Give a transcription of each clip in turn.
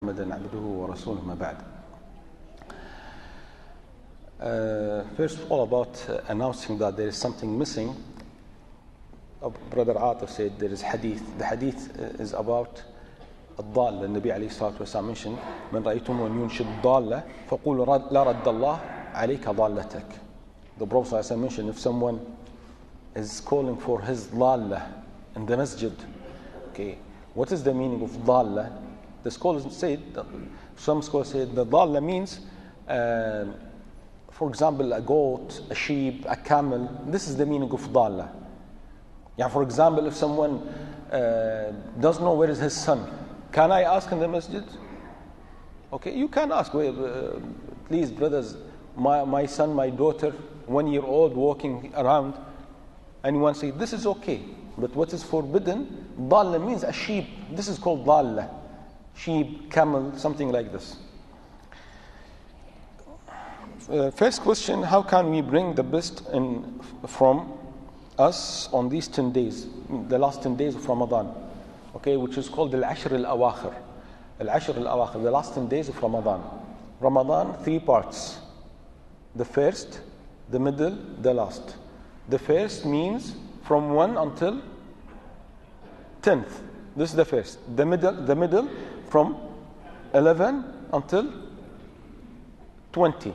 محمدا عبده ورسوله ما بعد. First of all, about announcing that there is something missing. Brother Atif said there is hadith. The hadith is about الضالة. النبي عليه الصلاة والسلام mentioned من رأيتم أن ينشد ضالة فقولوا لا رد الله عليك ضالتك. The Prophet mentioned if someone is calling for his ضالة in the masjid, okay, what is the meaning of ضالة? The scholars said, some scholars said the ضالة means, for example, a goat, a sheep, a camel. This is the meaning of ضالة. Yeah, for example, if someone doesn't know where is his son, can I ask in the masjid? Okay, you can ask. Please, brothers, my son, my daughter, 1 year old, walking around. Anyone say this is okay, but what is forbidden? ضالة means a sheep. This is called ضالة. Sheep, camel, something like this. First question: how can we bring the best from us on these 10 days, the last 10 days of Ramadan? Okay, which is called al-Ashr al-Awakhir. Al-Ashr al-Awakhir, the last 10 days of Ramadan. Ramadan, 3 parts. The first, the middle, the last. The first means from 1 until 10th. This is the first. The middle from 11 until 20.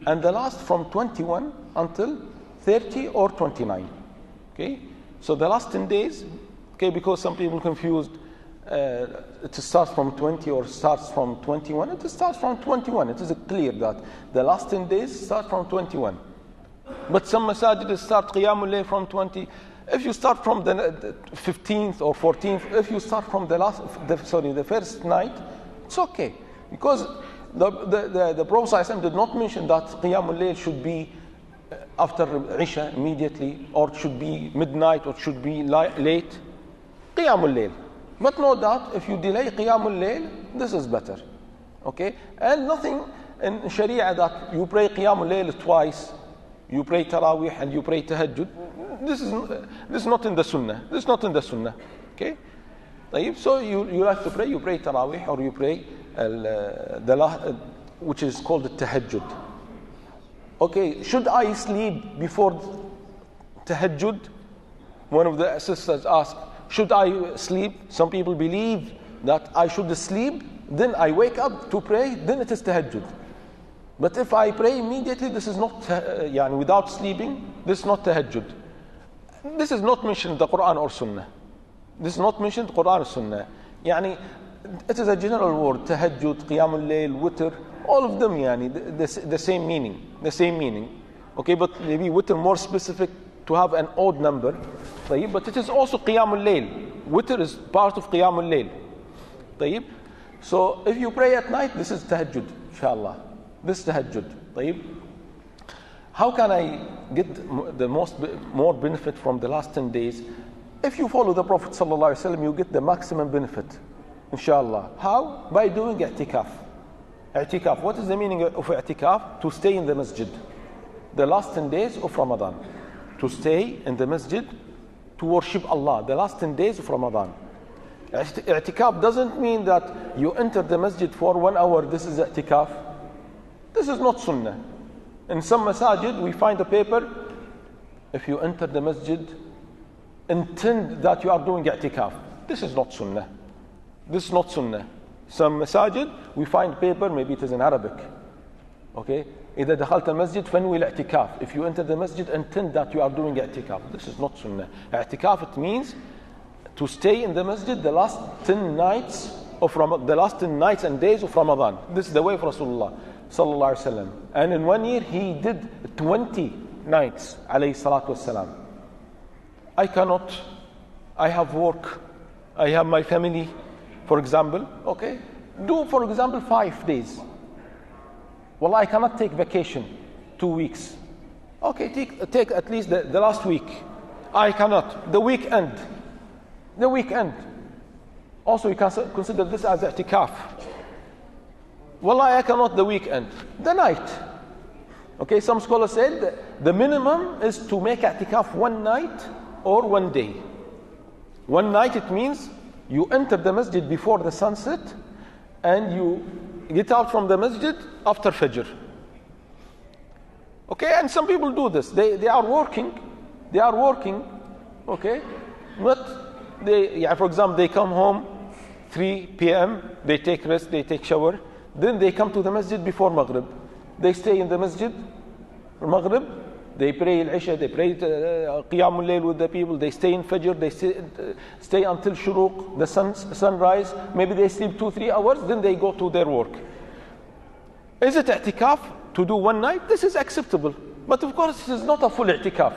And the last from 21 until 30 or 29. Okay? So the last 10 days, okay, because some people confused, it starts from 20 or starts from 21. It starts from 21. It is clear that the last 10 days start from 21. But some masajid start Qiyamul Layl from 20. If you start from the 15th or 14th, if you start from the first night, it's okay. Because the Prophet did not mention that Qiyamul Layl should be after Isha immediately, or it should be midnight, or it should be late. Qiyamul Layl. But no doubt, if you delay Qiyamul Layl, this is better. Okay? And nothing in Sharia that you pray Qiyamul Layl twice, you pray Taraweeh and you pray Tahajjud. This is not in the Sunnah. This is not in the Sunnah. Okay? So you like to pray, you pray Taraweeh or you pray which is called the Tahajjud. Okay, should I sleep before Tahajjud? One of the sisters asked, should I sleep? Some people believe that I should sleep, then I wake up to pray, then it is Tahajjud. But if I pray immediately, this is not, without sleeping, this is not Tahajjud. This is not mentioned in the Quran or Sunnah. This is not mentioned in the Quran or Sunnah. It is a general word, Tahajjud, Qiyamul Layl, Witr, all of them, the same meaning. The same meaning. Okay, but maybe Witr more specific to have an odd number. But it is also Qiyamul Layl. Witr is part of Qiyamul Layl. So if you pray at night, this is Tahajjud, inshallah. This is Tahajjud. How can I get the more benefit from the last 10 days? If you follow the Prophet ﷺ, you get the maximum benefit, inshallah. How? By doing i'tikaf. I'tikaf. What is the meaning of i'tikaf? To stay in the masjid. The last 10 days of Ramadan. To stay in the masjid, to worship Allah. The last 10 days of Ramadan. I'tikaf doesn't mean that you enter the masjid for 1 hour. This is i'tikaf. This is not sunnah. In some masajid, we find a paper. If you enter the masjid, intend that you are doing i'tikaf. This is not sunnah. This is not sunnah. Some masajid, we find paper, maybe it is in Arabic. Okay? إذا دخلت المسجد فنوي الاعتكاف. If you enter the masjid, intend that you are doing i'tikaf. This is not sunnah. I'tikaf, it means to stay in the masjid the last 10 nights of Ramadan, the last 10 nights and days of Ramadan. This is the way of Rasulullah sallallahu alaihi wasallam. And in 1 year, he did 20 nights, alayhi salatu wasalam. I cannot. I have work. I have my family, for example. Okay, do for example 5 days. Well, I cannot take vacation 2 weeks. Okay, take at least the last week. I cannot. The weekend. The weekend. Also, you can consider this as i'tikaf. Well, I cannot the weekend. The night. Okay, some scholars said the minimum is to make i'tikaf 1 night or 1 day. 1 night, it means you enter the masjid before the sunset, and you get out from the masjid after Fajr. Okay, and some people do this. They are working, okay, but for example, they come home 3 p.m., they take rest, they take shower, then they come to the masjid before Maghrib. They stay in the masjid, Maghrib, they pray Al-Isha, they pray Qiyamul Layl with the people, they stay in Fajr, they stay until Shuruq, the sunrise, maybe they sleep 2-3 hours, then they go to their work. Is it i'tikaf to do one night? This is acceptable. But of course, this is not a full i'tikaf.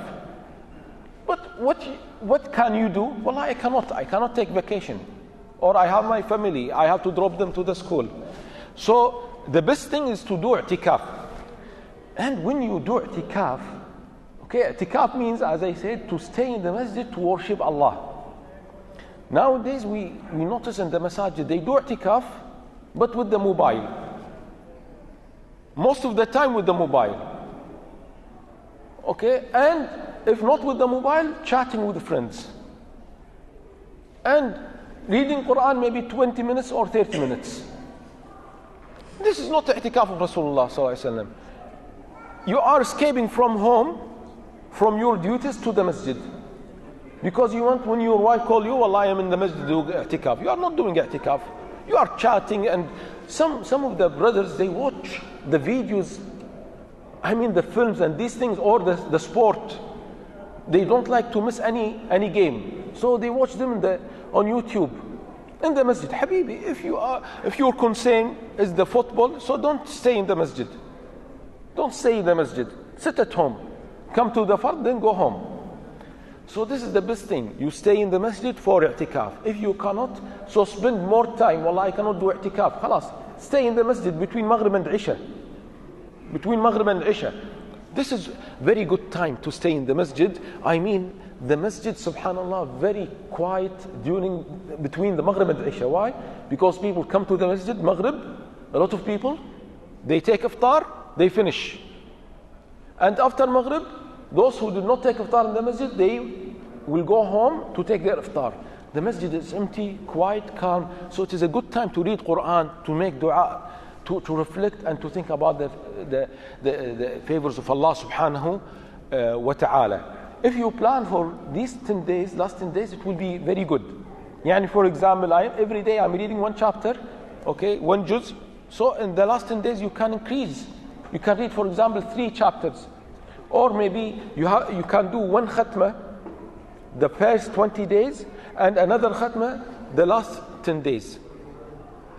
But what can you do? Well, I cannot take vacation. Or I have my family, I have to drop them to the school. So the best thing is to do i'tikaf. And when you do i'tikaf, okay, i'tikaf means, as I said, to stay in the masjid to worship Allah. Nowadays, we notice in the masajid, they do i'tikaf, but with the mobile. Most of the time with the mobile. Okay, and if not with the mobile, chatting with friends. And reading Quran maybe 20 minutes or 30 minutes. This is not the i'tikaf of Rasulullah sallallahu alaihi wasallam. You are escaping from home, from your duties to the masjid. Because you want, when your wife calls you, well, I am in the masjid doing i'tikaf. You are not doing i'tikaf. You are chatting, and some of the brothers, they watch the videos, the films and these things, or the sport. They don't like to miss any game. So they watch them on YouTube. In the masjid. Habibi, if your concern is the football, so don't stay in the masjid. Don't stay in the masjid. Sit at home. Come to the fard, then go home. So this is the best thing. You stay in the masjid for i'tikaf. If you cannot, so spend more time. Wallah, I cannot do i'tikaf. Khalas. Stay in the masjid between Maghrib and Isha. Between Maghrib and Isha. This is very good time to stay in the masjid. The masjid, subhanallah, very quiet between the Maghrib and Isha. Why? Because people come to the masjid, Maghrib, a lot of people, they take iftar, they finish. And after Maghrib, those who did not take iftar in the masjid, they will go home to take their iftar. The masjid is empty, quiet, calm. So it is a good time to read Quran, to make dua, to reflect and to think about the favors of Allah subhanahu wa ta'ala. If you plan for these 10 days, last 10 days, it will be very good. For example, every day I'm reading one chapter, okay, one juz. So in the last 10 days, you can increase. You can read, for example, 3 chapters. Or maybe you can do one khatma the first 20 days and another khatma the last 10 days.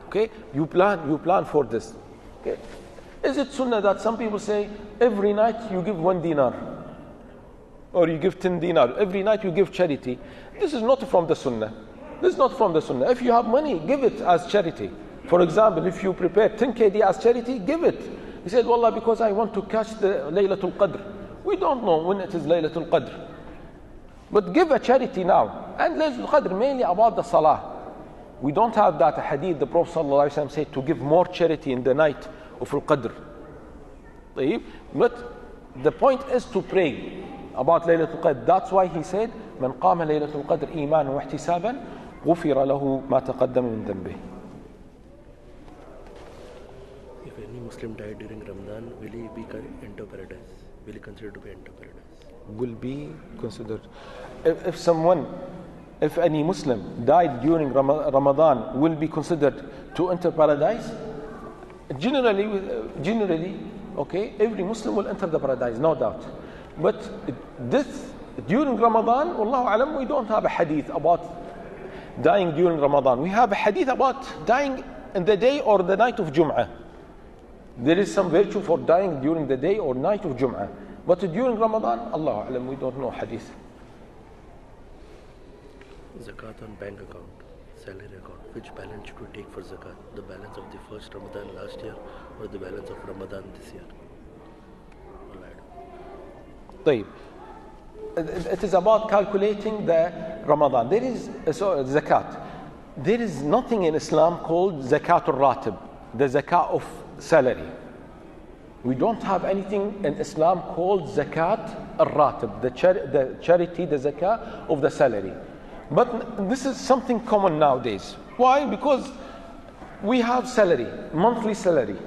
Okay, you plan for this. Okay, is it sunnah that some people say every night you give 1 dinar or you give 10 dinar, every night you give charity? This is not from the sunnah. This is not from the sunnah. If you have money, give it as charity. For example, if you prepare 10 kd as charity, give it. He said, wallah, because I want to catch the Laylatul Qadr. We don't know when it is Laylatul Qadr. But give a charity now. And Laylatul Qadr mainly about the salah. We don't have that hadith. The Prophet ﷺ said to give more charity in the night of Al-Qadr. But the point is to pray about Laylatul Qadr. That's why he said, من قام ليلة القدر إيمانا واحتسابا غفر له ما تقدم من ذنبه. If any Muslim died during Ramadan, will he be enter paradise? Will he consider to be enter paradise? Will be considered. If any Muslim died during Ramadan, will be considered to enter paradise? Generally, okay, every Muslim will enter the paradise, no doubt. But this during Ramadan, Wallahu alam, we don't have a hadith about dying during Ramadan. We have a hadith about dying in the day or the night of Jum'ah. There is some virtue for dying during the day or night of Jum'ah. But during Ramadan, Allahu alam, we don't know hadith. Zakat on bank account, salary account. Which balance should we take for zakat? The balance of the first Ramadan last year or the balance of Ramadan this year? طيب. It is about calculating the Ramadan. There is zakat. There is nothing in Islam called zakat al-ratib, the zakat of salary. We don't have anything in Islam called zakat al-ratib, the charity, the zakat of the salary. But this is something common nowadays. Why? Because we have salary, monthly salary.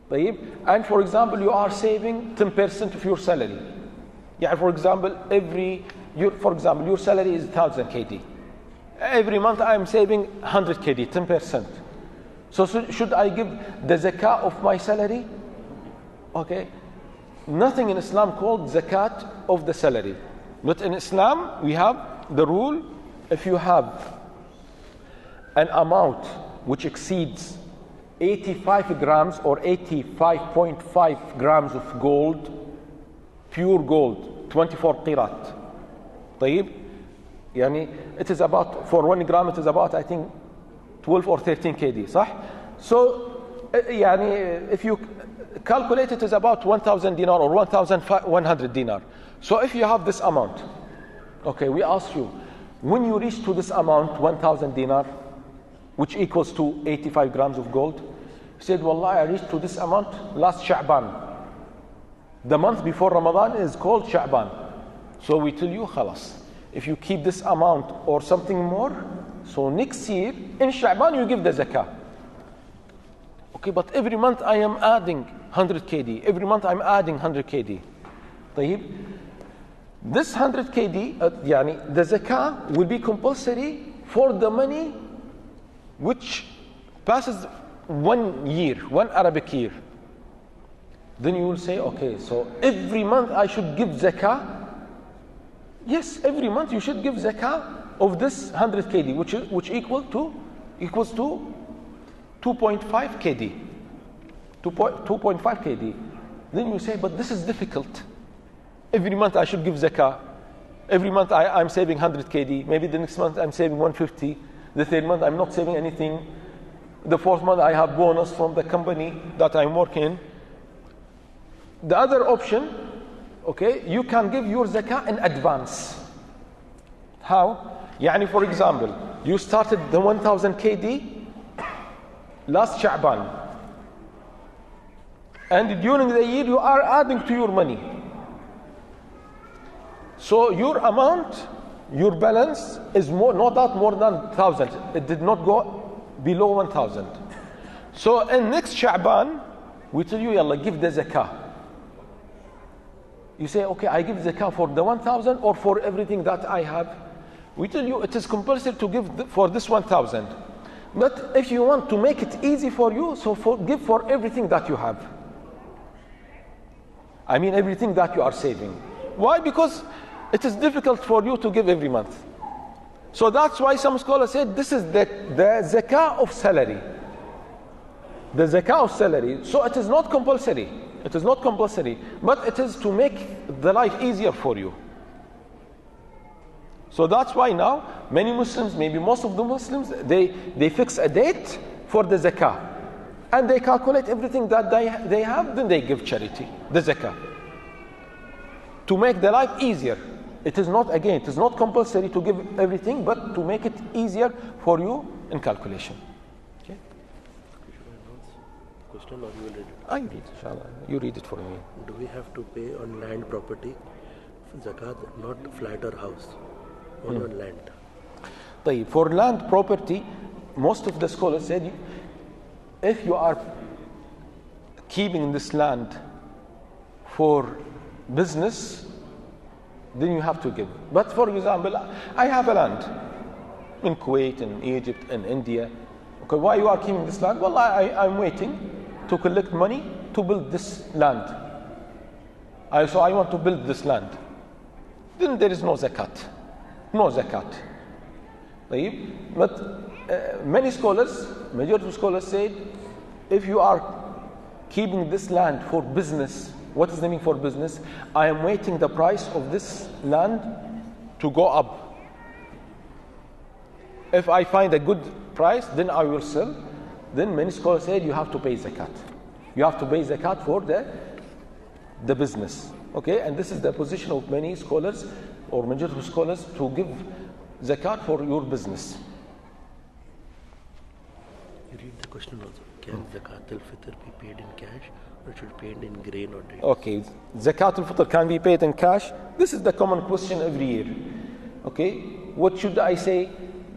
طيب. And for example, you are saving 10% of your salary. Yeah, for example, your salary is 1,000 KD. Every month I am saving 100 KD, 10%. So should I give the zakah of my salary? Okay. Nothing in Islam called zakat of the salary. But in Islam, we have the rule, if you have an amount which exceeds 85 grams or 85.5 grams of gold, pure gold, 24 qirat. طيب. يعني it is about, for 1 gram it is about, I think, 12 or 13 KD, صح? So يعني if you calculate it is about 1,000 dinar or 1,100 dinar. So if you have this amount, okay, we ask you, when you reach to this amount, 1,000 dinar, which equals to 85 grams of gold, he said, Wallah, I reached to this amount last Sha'ban. The month before Ramadan is called Sha'ban. So we tell you, khalas, if you keep this amount or something more, so next year, in Sha'ban, you give the zakah. Okay, but every month I am adding 100 KD. Every month I'm adding 100 KD. طيب. This 100 KD, يعني the zakah will be compulsory for the money which passes 1 year, 1 Arabic year. Then you will say, okay, so every month I should give zakah. Yes, every month you should give zakah of this 100 KD, which equals to 2.5 KD. 2.5 KD. Then you say, but this is difficult. Every month I should give zakah. Every month I'm saving 100 KD. Maybe the next month I'm saving 150. The third month I'm not saving anything. The fourth month I have bonus from the company that I'm working in. The other option, okay, you can give your zakah in advance. How? Yani, for example, you started the 1,000 KD last Sha'ban. And during the year you are adding to your money. So your amount, your balance is not more than 1,000. It did not go below 1,000. So in next Sha'ban, we tell you, yalla, give the zakah. You say, okay, I give zakah for the 1,000 or for everything that I have. We tell you it is compulsory to give for this 1,000. But if you want to make it easy for you, so give for everything that you have. I mean everything that you are saving. Why? Because it is difficult for you to give every month. So that's why some scholars said this is the zakah of salary. The zakah of salary. So it is not compulsory. It is not compulsory, but it is to make the life easier for you. So that's why now many Muslims, maybe most of the Muslims, they fix a date for the zakah. And they calculate everything that they have, then they give charity, the zakah. To make the life easier. It is not compulsory to give everything, but to make it easier for you in calculation. Okay? Question, or you will read it? I read it, inshallah. You read it for me. Do we have to pay on land property zakat, not flat or house, only on land? طيب, for land property, most of the scholars said, if you are keeping this land for business, then you have to give. But for example, I have a land in Kuwait, in Egypt, in India. Okay, why you are keeping this land? Well, I'm waiting to collect money to build this land. So I want to build this land. Then there is no zakat. No zakat. But many scholars, majority of scholars said, if you are keeping this land for business, what is the meaning for business? I am waiting the price of this land to go up. If I find a good price, then I will sell. Then many scholars said you have to pay zakat. You have to pay zakat for the business. Okay, and this is the position of many scholars or majority of scholars, to give zakat for your business. You read the question also. Can zakat al-fitr be paid in cash, or should be paid in grain or dates? Okay, zakat al-fitr can be paid in cash. This is the common question every year. Okay, what should I say?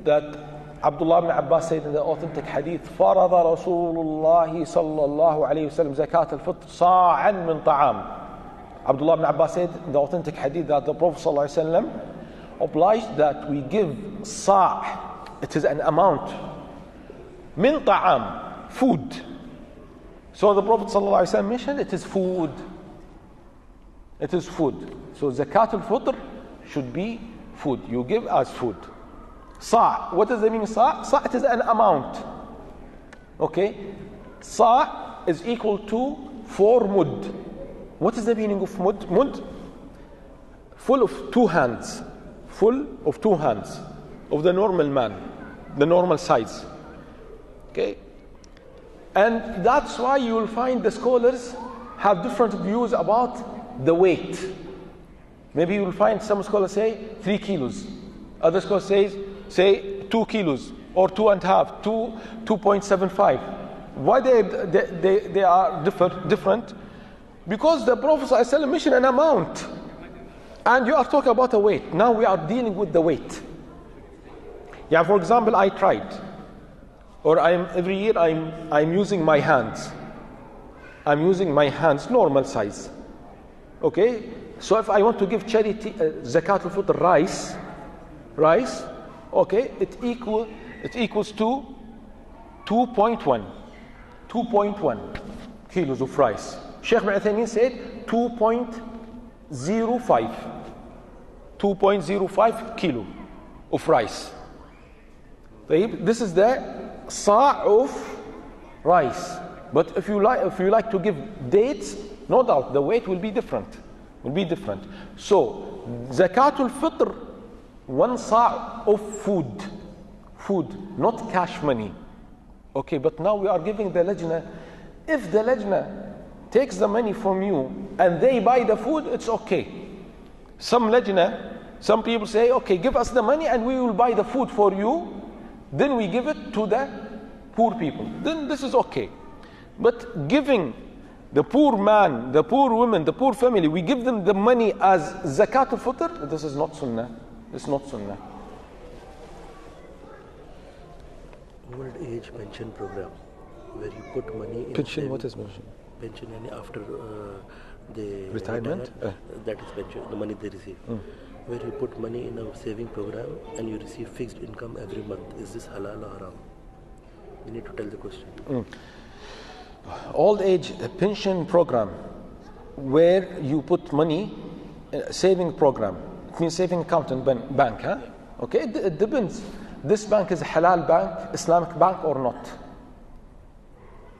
That Abdullah ibn Abbas said in the authentic hadith, فرض رسول الله صلى الله عليه وسلم زكاة الفطر صاعا من طعام. Abdullah ibn Abbas said in the authentic hadith that the Prophet صلى الله عليه وسلم obliged that we give sa', it is an amount, min ta'am, food. So the Prophet صلى الله عليه وسلم mentioned it is food. It is food. So zakat al-fitr should be food. You give as food. Sa', what does the meaning sa'? Sa' it is an amount. Okay? Sa' is equal to 4 mud. What is the meaning of mud? Mud? Full of 2 hands. Full of 2 hands of the normal man, the normal size. Okay? And that's why you will find the scholars have different views about the weight. Maybe you will find some scholars say 3 kilos. Other scholars say 2 kilos or 2.5, 2.75. Why they are different? Because the Prophet ﷺ mentioned an amount. And you are talking about a weight. Now we are dealing with the weight. Yeah, for example, I tried. Or every year I'm using my hands. I'm using my hands, normal size. Okay? So if I want to give charity, zakat al-fitr rice, okay, it equals to 2.1 kilos of rice. Sheikh Ibn Uthaymeen said 2.05 kilo of rice. This is the sa' of rice. But if you like to give dates, no doubt the weight will be different. So zakatul fitr, 1 sa' of food, not cash money. Okay, but now we are giving the lajna. If the lajna takes the money from you and they buy the food, it's okay. Some people say, okay, give us the money and we will buy the food for you. Then we give it to the poor people. Then this is okay. But giving the poor man, the poor woman, the poor family, we give them the money as zakat al-fitr, this is not sunnah. It's not sunnah. Old age pension program, where you put money in pension. What is pension? Pension, and after the retirement, that is pension, the money they receive. Where you put money in a saving program and you receive fixed income every month. Is this halal or haram? You need to tell the question. Old age pension program, where you put money, saving program. It means saving account in bank, huh? Okay, it depends. This bank is a halal bank, Islamic bank or not?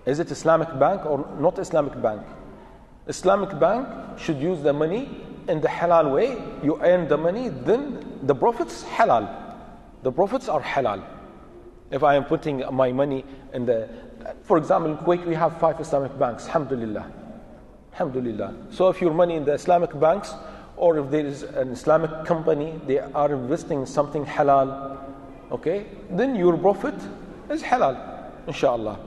Is it Islamic bank or not Islamic bank? Islamic bank should use the money in the halal way. You earn the money, then the profits halal. The profits are halal. If I am putting my money in for example, in Kuwait we have 5 Islamic banks, alhamdulillah. So if your money in the Islamic banks, or if there is an Islamic company, they are investing in something halal, okay, then your profit is halal, inshallah.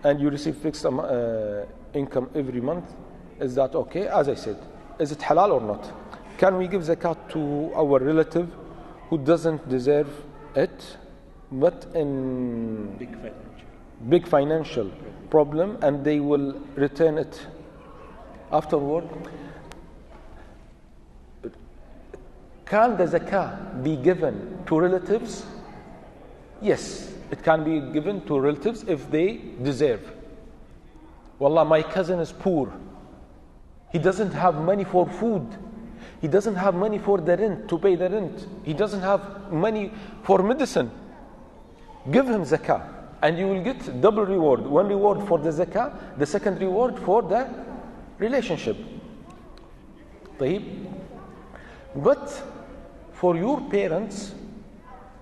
And you receive fixed income every month. Is that okay? As I said, is it halal or not? Can we give zakat to our relative who doesn't deserve it, but in big financial problem, and they will return it afterward? Can the zakah be given to relatives? Yes, it can be given to relatives if they deserve. Wallah, my cousin is poor. He doesn't have money for food. He doesn't have money for the rent, to pay the rent. He doesn't have money for medicine. Give him zakah, and you will get double reward. 1 reward for the zakah, the second reward for the relationship. But for your parents,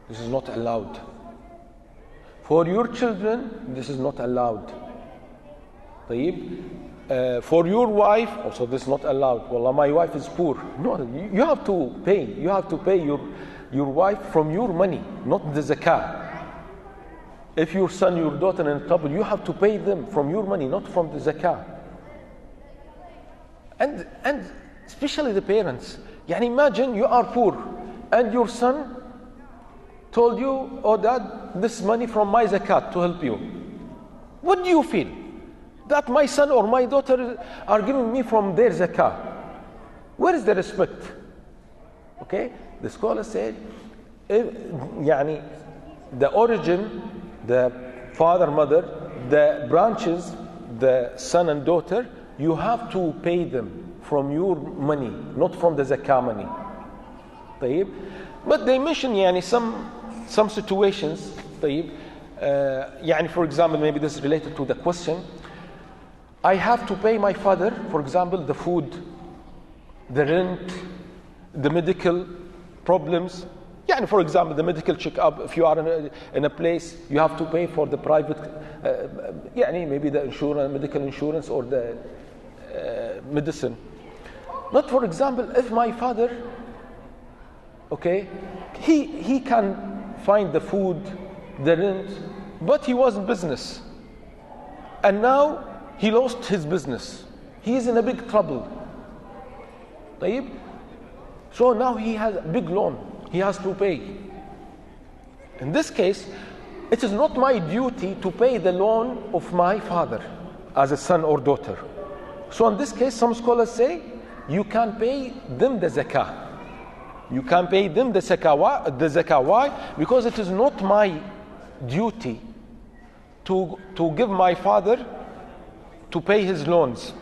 this is not allowed. For your children, this is not allowed. For your wife, also this is not allowed. Wallah, my wife is poor. No, you have to pay. You have to pay your wife from your money, not the zakah. If your son, your daughter in trouble, you have to pay them from your money, not from the zakah. And especially the parents. Yani imagine you are poor and your son told you, oh dad, this is money from my zakat to help you. What do you feel? That my son or my daughter are giving me from their zakah. Where is the respect? Okay? The scholar said, يعني the origin, the father, mother, the branches, the son and daughter, you have to pay them from your money, not from the zakah money. طيب? But they mention يعني some situations. طيب? يعني for example, maybe this is related to the question. I have to pay my father, for example, the food, the rent, the medical problems. يعني for example, the medical checkup. If you are in a place, you have to pay for the private, يعني maybe the insurance, medical insurance, or the medicine. Not for example, if my father, okay, he can find the food, the rent, but he was in business, and now he lost his business. He is in a big trouble. طيب? So now he has a big loan. He has to pay. In this case, it is not my duty to pay the loan of my father as a son or daughter. So in this case, some scholars say you can pay them the zakah. You can pay them the zakah. Why? Because it is not my duty to give my father to pay his loans.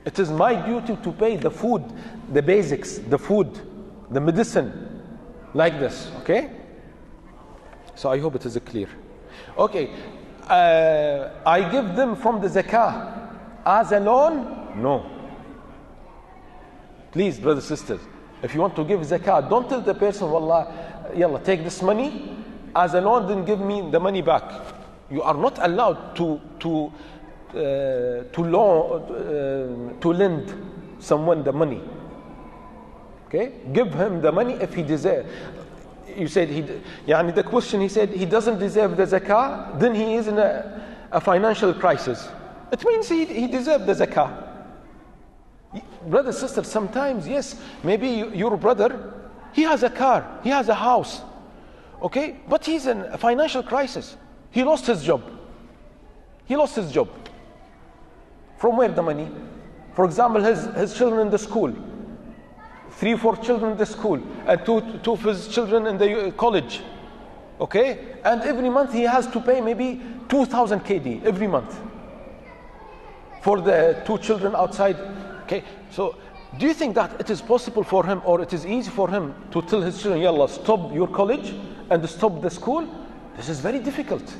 It is my duty to pay the food, the basics, the food, the medicine, like this. Okay? So I hope it is clear. Okay. I give them from the zakah as a loan? No. Please, brothers and sisters, if you want to give zakah, don't tell the person, wallah, yalla, take this money as a loan, then give me the money back. You are not allowed to lend someone the money. Okay, give him the money if he deserves. You said the question, he said he doesn't deserve the zakah, then he is in a financial crisis. It means he deserves the zakah. Brother, sister, sometimes yes, maybe your brother, he has a car, he has a house, okay, but he's in a financial crisis. He lost his job. From where the money? For example, his children in the school, 3-4 children in the school, and two of his children in the college. Okay? And every month he has to pay maybe 2,000 KD every month for the 2 children outside. Okay? So do you think that it is possible for him, or it is easy for him to tell his children, yalla, stop your college and stop the school? This is very difficult.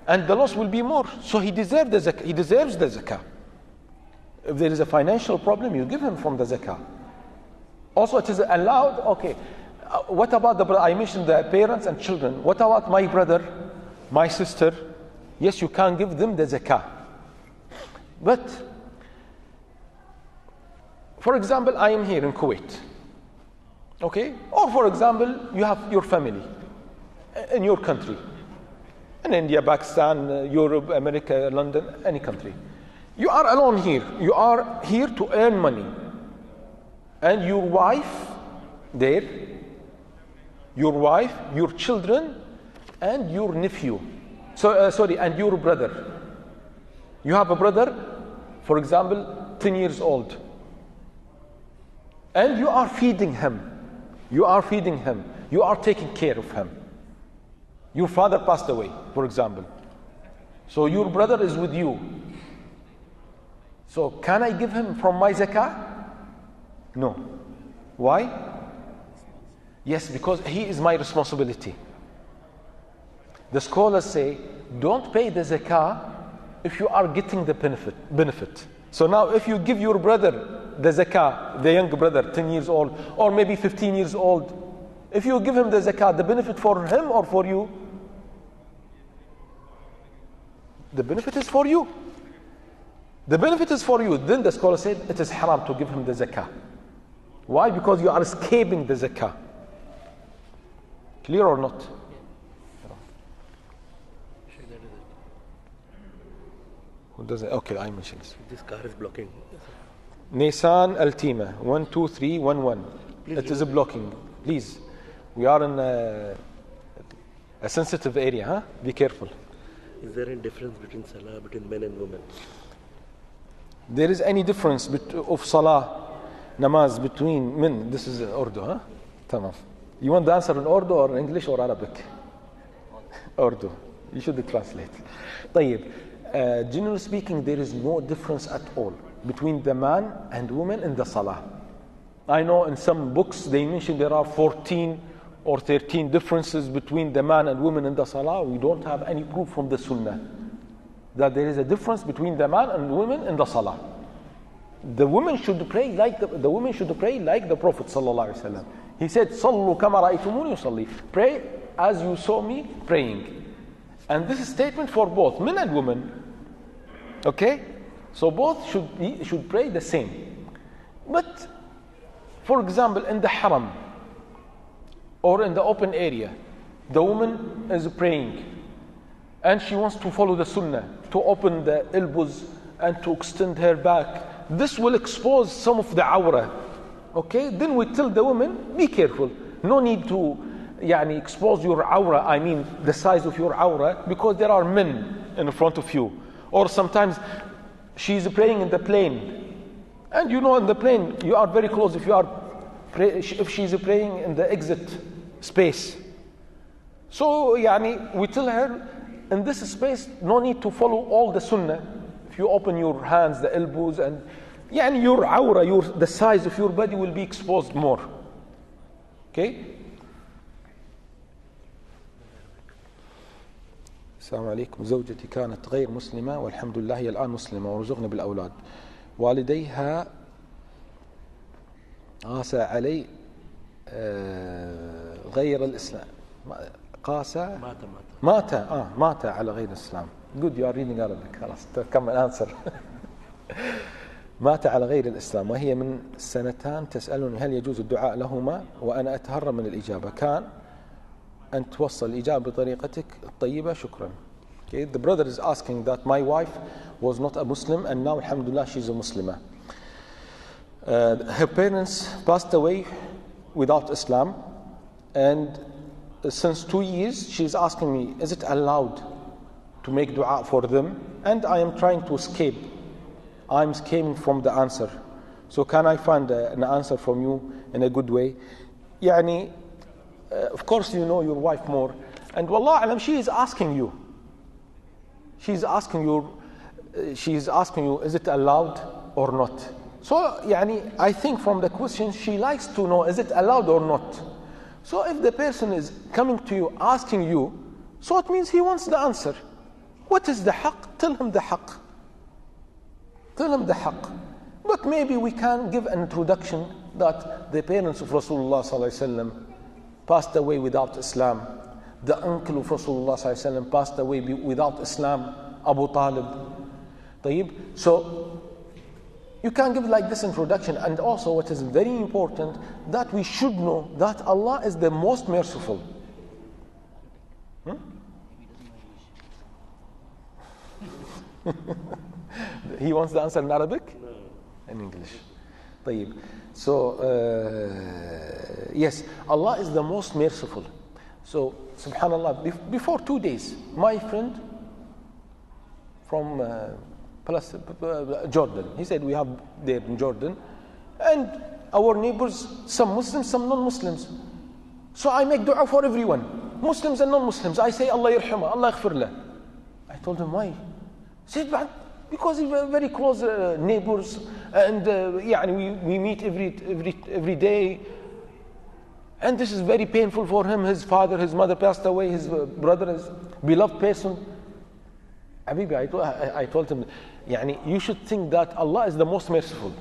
And the loss will be more. So he deserves the zakah. If there is a financial problem, you give him from the zakah. Also, it is allowed. Okay, what about the brother? I mentioned the parents and children. What about my brother, my sister? Yes, you can give them the zakah. But, for example, I am here in Kuwait. Okay? Or for example, you have your family in your country. In India, Pakistan, Europe, America, London, any country. You are alone here. You are here to earn money. And your wife there, your children, and your nephew. And your brother. You have a brother, for example, 10 years old. And you are feeding him. You are taking care of him. Your father passed away, for example. So your brother is with you. So can I give him from my zakah? No. Why? Yes, because he is my responsibility. The scholars say, don't pay the zakah if you are getting the benefit. So now if you give your brother the zakah, the young brother, 10 years old, or maybe 15 years old, if you give him the zakah, the benefit for him or for you? The benefit is for you. The benefit is for you. Then the scholar said it is haram to give him the zakah. Why? Because you are escaping the zakah. Clear or not? Who does it? Okay, I mentioned this. This car is blocking. Nissan Altima 12311. It is blocking. Please. We are in A sensitive area, huh? Be careful. Is there any difference between salah between men and women? There is any difference of salah, namaz between men? This is Urdu, huh? Tamam. You want the answer in Urdu or in English or Arabic? Urdu. You should translate. طيب. Generally speaking, there is no difference at all between the man and woman in the salah. I know in some books they mention there are 14 or 13 differences between the man and woman in the salah. We don't have any proof from the sunnah that there is a difference between the man and woman in the salah. The woman should pray like the woman should pray like the Prophet sallallahu alaihi wasallam. He said, "Sallu kama ra'aytumuni usalli." Pray as you saw me praying. And this is a statement for both men and women. Okay? So both should pray the same. But for example, in the haram or in the open area, the woman is praying and she wants to follow the sunnah, to open the elbows and to extend her back. This will expose some of the awrah. Okay? Then we tell the woman, be careful. No need to expose your awrah, I mean the size of your awrah, because there are men in front of you. Or sometimes she's praying in the plane. And in the plane, you are very close if she's praying in the exit space. So, we tell her, in this space, no need to follow all the sunnah. If you open your hands, the elbows, and your awrah, the size of your body will be exposed more. Okay? السلام عليكم. زوجتي كانت غير مسلمة والحمد لله هي الآن مسلمة ورزقنا بالأولاد. والديها قاسى علي غير الإسلام. قاسى مات على غير الإسلام. Good, you are reading Arabic. خلاص كمل answer. مات على غير الإسلام وهي من سنتان تسألني هل يجوز الدعاء لهما وأنا أتهرب من الإجابة. كان أن توصل الإجابة بطريقتك الطيبة. شكرا. Okay, the brother is asking that my wife was not a Muslim and now alhamdulillah she's a Muslimah. Her parents passed away without Islam, and since 2 years she's asking me, is it allowed to make dua for them? And I am trying to escape. I'm escaping from the answer. So can I find an answer from you in a good way? Of course you know your wife more, and wallah alam, she is asking you. She's asking you, is it allowed or not? So, I think from the question, she likes to know, is it allowed or not? So if the person is coming to you, asking you, so it means he wants the answer. What is the haqq? Tell him the haqq. Tell him the haqq. But maybe we can give an introduction that the parents of Rasulullah sallallahu alaihi wasallam passed away without Islam. The uncle of Rasulullah ﷺ passed away without Islam, Abu Talib. طيب? So you can give like this introduction. And also what is very important, that we should know that Allah is the most merciful. He wants the answer in Arabic? No. In English. طيب. So yes, Allah is the most merciful. So, subhanallah, before 2 days, my friend from Jordan, he said we have there in Jordan, and our neighbors, some Muslims, some non-Muslims. So I make dua for everyone, Muslims and non-Muslims. I say, Allah yarhamah, Allah yaghfir lah. I told him, why? He said, because we are very close neighbors, and we meet every day. And this is very painful for him. His father, his mother passed away. His brother is a beloved person. Habibi, I told him, you should think that Allah is the most merciful.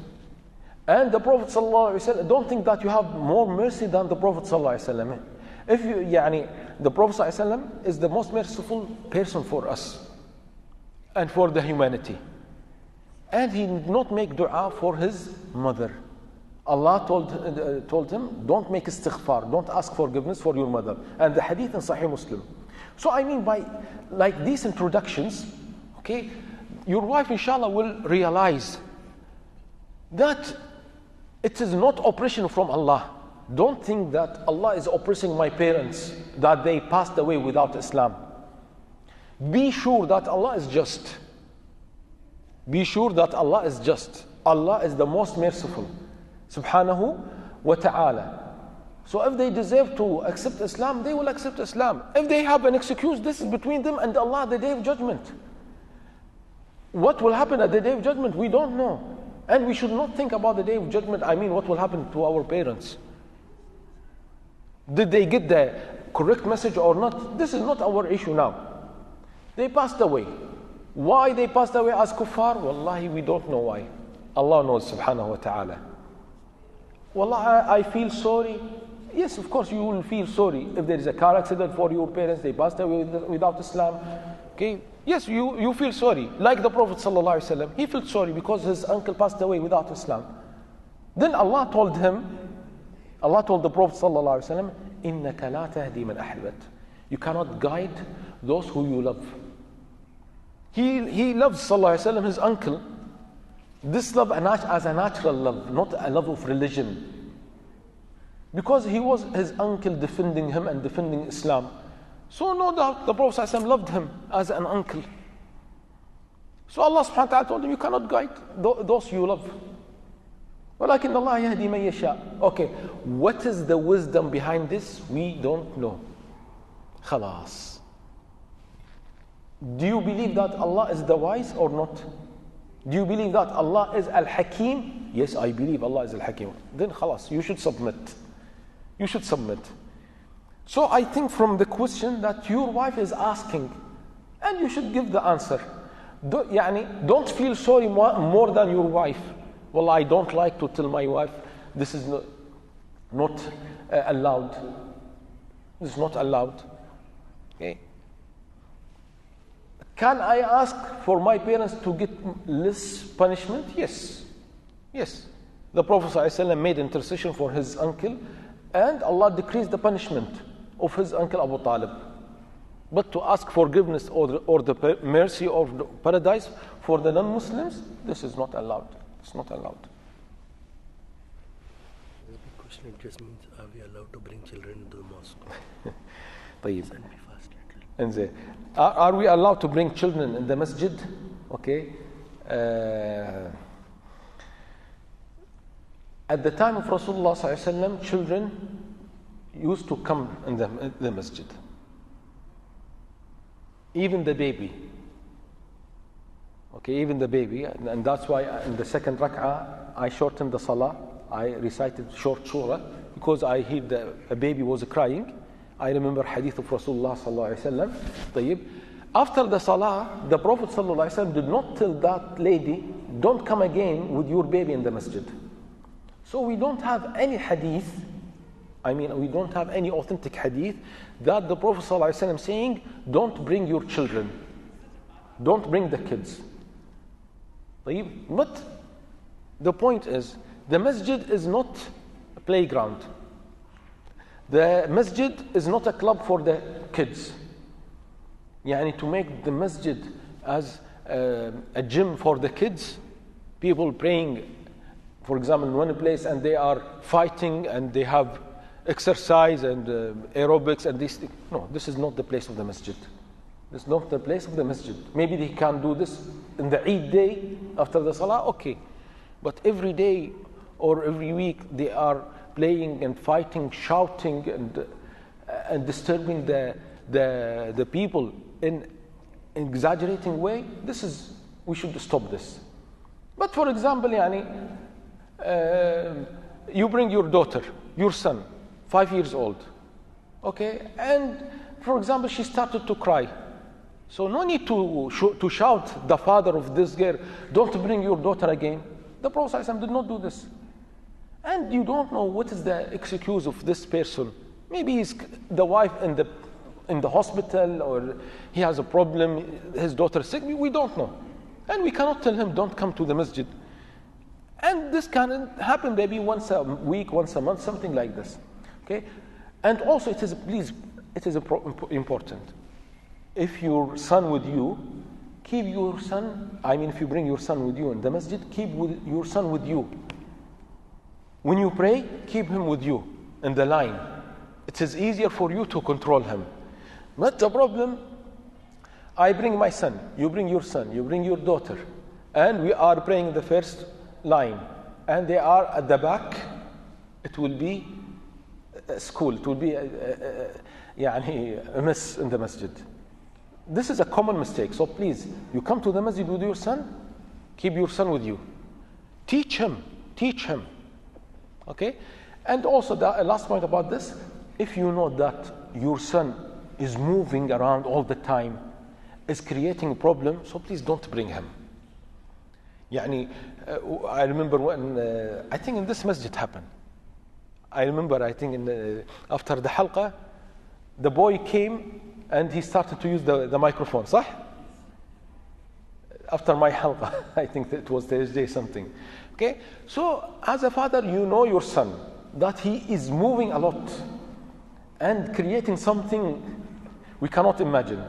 And the Prophet ﷺ, don't think that you have more mercy than the Prophet ﷺ. If the Prophet ﷺ is the most merciful person for us and for the humanity. And he did not make dua for his mother. Allah told him, don't make istighfar, don't ask forgiveness for your mother. And the hadith in Sahih Muslim. So I mean, by like these introductions, okay, your wife inshallah will realize that it is not oppression from Allah. don't think that Allah is oppressing my parents, that they passed away without Islam. Be sure that Allah is just. Be sure that Allah is just. Allah is the most merciful, subhanahu wa ta'ala. So if they deserve to accept Islam, they will accept Islam. If they have an excuse, this is between them and Allah, the day of judgment. What will happen at the day of judgment, we don't know. And we should not think about the day of judgment. I mean, what will happen to our parents? Did they get the correct message or not? This is not our issue now. They passed away. Why they passed away as kuffar? Wallahi, we don't know why. Allah knows, subhanahu wa ta'ala. Wallah, I feel sorry. Yes, of course you will feel sorry. If there is a car accident for your parents, they passed away without Islam. Okay? Yes, you feel sorry. Like the Prophet sallallahu alaihi wasallam, he felt sorry because his uncle passed away without Islam. Then Allah told the Prophet sallallahu alaihi wasallam, إِنَّكَ لَا تَهْدِي مَنْ أَحْبَبْتَ. You cannot guide those who you love. He loves sallallahu alaihi wasallam, his uncle. This love as a natural love, not a love of religion. Because he was his uncle defending him and defending Islam. So no doubt the Prophet ﷺ loved him as an uncle. So Allah subhanahu wa ta'ala told him, you cannot guide those you love. وَلَكِنَّ اللَّهَ يَهْدِي مَن يَشَاءُ. Okay, what is the wisdom behind this? We don't know. Khalas. Do you believe that Allah is the wise or not? Do you believe that Allah is Al-Hakim? Yes, I believe Allah is Al-Hakim. Then khalas, you should submit. You should submit. So I think from the question that your wife is asking, and you should give the answer. Don't feel sorry more than your wife. Well, I don't like to tell my wife, this is not allowed. This is not allowed. Okay. Can I ask for my parents to get less punishment? Yes. Yes. The Prophet ﷺ made intercession for his uncle, and Allah decreased the punishment of his uncle Abu Talib. But to ask forgiveness or the mercy or the paradise for the non-Muslims, this is not allowed. It's not allowed. The big question, it just means, are we allowed to bring children into the mosque? طيب. And be fasted. And are we allowed to bring children in the masjid? Okay. At the time of Rasulullah ﷺ, children used to come in the masjid. Even the baby. Okay, even the baby. And that's why in the second rak'ah, I shortened the salah. I recited short surah because I heard a baby was crying. I remember hadith of Rasulullah sallallahu alaihi wasallam. طيب. After the salah, the Prophet sallallahu alaihi wasallam did not tell that lady, don't come again with your baby in the masjid. So we don't have any hadith, we don't have any authentic hadith that the Prophet ﷺ saying, don't bring your children, don't bring the kids. But the point is, the masjid is not a playground. The masjid is not a club for the kids. To make the masjid as a gym for the kids, people praying, for example, in one place and they are fighting and they have exercise and aerobics and this thing. No, this is not the place of the masjid. This is not the place of the masjid. Maybe they can do this in the Eid day after the Salah, okay. But every day or every week they are playing and fighting, shouting and disturbing the people in an exaggerating way. We should stop this. But for example, you bring your daughter, your son, 5 years old, okay, and for example she started to cry, so no need to shout the father of this girl, don't bring your daughter again. The Prophet ﷺ did not do this. And you don't know what is the excuse of this person. Maybe he's the wife in the hospital, or he has a problem, his daughter is sick, we don't know, and we cannot tell him don't come to the masjid. And this can happen maybe once a week, once a month, something like this. Okay? And also it is important. If your son with you, keep your son, if you bring your son with you in the masjid, keep your son with you. When you pray, keep him with you. in the line, it is easier for you to control him. Not the problem. I bring my son, you bring your son, you bring your daughter, and we are praying the first line, and they are at the back. It will be a school, it will be a mess in the masjid. This is a common mistake. So please, you come to the masjid with your son, keep your son with you. Teach him. Okay? And also, the last point about this, if you know that your son is moving around all the time, is creating a problem, so please don't bring him. I remember when, I think in this masjid happened. I think after the halqa, the boy came and he started to use the microphone, صح? After my halqa, I think it was Thursday something. Okay? So, as a father, you know your son, that he is moving a lot and creating something we cannot imagine.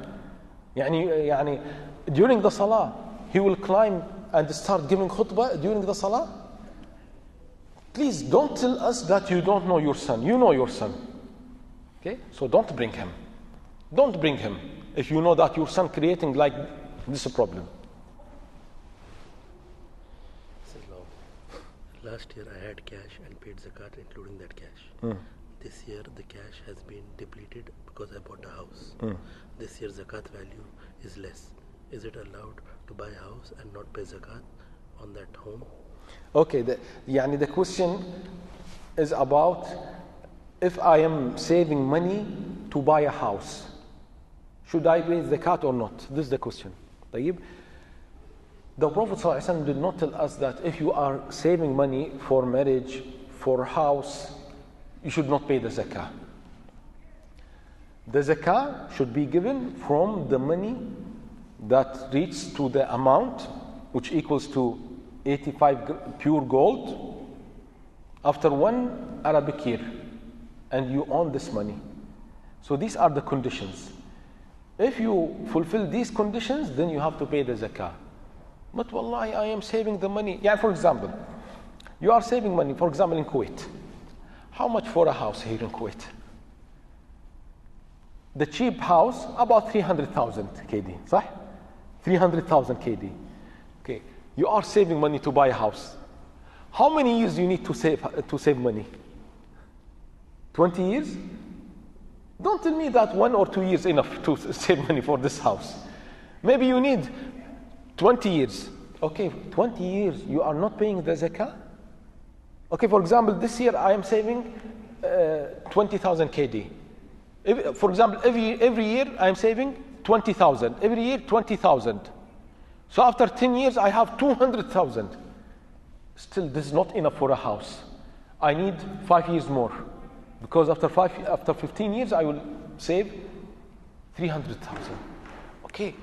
During the salah, he will climb and start giving khutbah during the salah. Please don't tell us that you don't know your son. You know your son. Okay? So don't bring him. Don't bring him if you know that your son creating like this problem. Last year I had cash and paid zakat including that cash. This year the cash has been depleted because I bought a house. This year zakat value is less. Is it allowed to buy a house and not pay zakat on that home? Okay, the question is about if I am saving money to buy a house, should I pay zakat or not? This is the question. طيب. The Prophet ﷺ did not tell us that if you are saving money for marriage, for house, you should not pay the zakah. The zakah should be given from the money that reaches to the amount which equals to 85 pure gold after 1 Arabic year, and you own this money. So these are the conditions. If you fulfill these conditions, then you have to pay the zakah. But wallahi, I am saving the money. For example, you are saving money, for example, in Kuwait. How much for a house here in Kuwait? The cheap house, about 300,000 KD, صح? 300,000 KD. Okay, you are saving money to buy a house. How many years do you need to save money? 20 years? Don't tell me that 1 or 2 years enough to save money for this house. Maybe you need 20 years. Okay, 20 years, you are not paying the zakah? Okay, for example, this year I am saving 20,000 KD. For example, every year I am saving 20,000. Every year, 20,000. So after 10 years, I have 200,000. Still, this is not enough for a house. I need 5 years more. Because after 15 years, I will save 300,000. Okay,